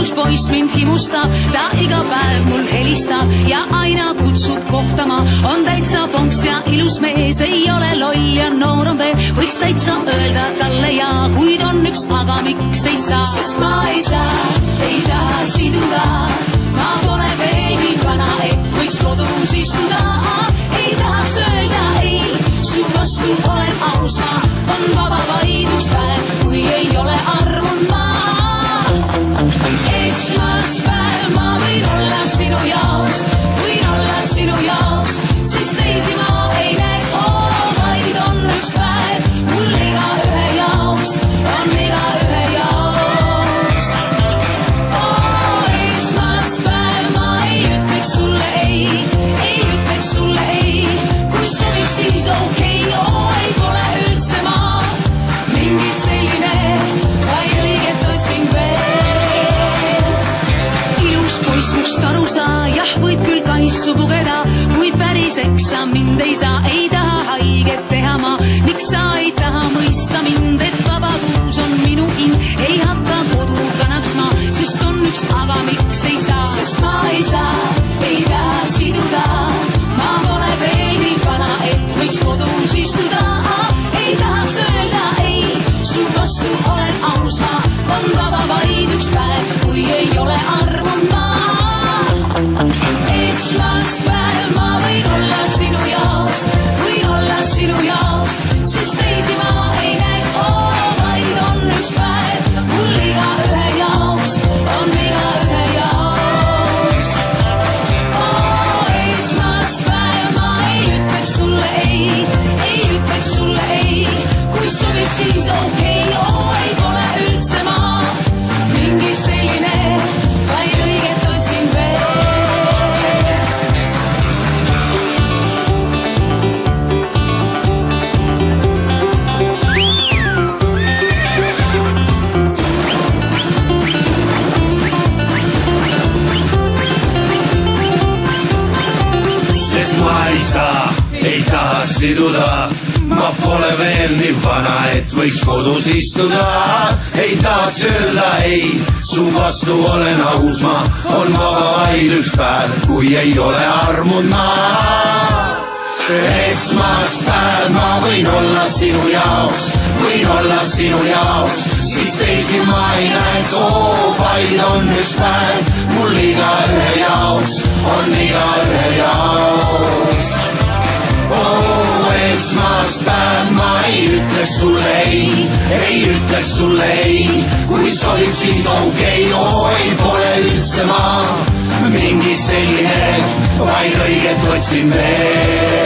ilus poiss mind himustab, ta iga päev mul helistab ja aina kutsub kohtama. On täitsa ponks ja ilus mees, ei ole loll ja noor on veel. Võiks täitsa öelda talle ja, kuid on üks aga miks ei saa. Sest ma ei saa, ei taha siduda, ma pole veel nii vana, et võiks kodus istuda. Ei tahaks öelda ei, su vastu olen aus ma, on vaba vaid üks päev, kui ei ole armunud ma. Esmaspäev ma võin olla sinu jaoks, võin olla sinu jaoks, sest teisi ma ei näeks, vaid on üks päev, mul iga ühe jaoks, on iga ühe jaoks. Esmaspäev ma ei ütleks sulle ei ütleks sulle ei, kui sobib siis okei, ei pole üldse ma mingi selline, vaid õiget otsin veel. Ilus poiss must aru saa, jah võid küll kaisu pugeda, kuid päris eksa mind ei saa, ei taha haiget teha ma. Miks sa ei taha mõista mind, et vabadus on minu hind, ei hakka kodukanaks ma, sest on üks aga miks ei saa. Sest ma ei saa, ei taha siduda, ma pole veel nii vana, et võiks kodus istuda. Ei tahaks öelda ei, su vastu olen aus ma, on vaba vaid üks päev, kui ei ole armunud ma. Esmaspäev ma võin olla sinu jaoks, võin olla sinu jaoks, sest teisi ma ei näeks, vaid on üks päev, mul iga ühe jaoks, on iga ühe jaoks. Esmaspäev ma ei ütleks sulle ei ütleks sulle ei, kui sobib siis okei, ei pole üldse ma mingi selline, vaid õiget otsin veel. Sest ma ei taha siduda, ma pole veel nii vana, et võiks kodus istuda. Ei tahaks öelda ei, su vastu olen aus ma, on vaba vaid üks päev, kui ei ole armunud ma. Esmaspäev ma võin olla sinu jaoks, võin olla sinu jaoks, siis teisi ma ei näeks, vaid on üks päev, mul iga ühe jaoks, on iga ühe jaoks. Esmaspäev ma ei ütleks sulle ei ütleks sulle ei, kui sobib siis okei, ei pole üldse ma mingi selline, vaid õiget otsin veel.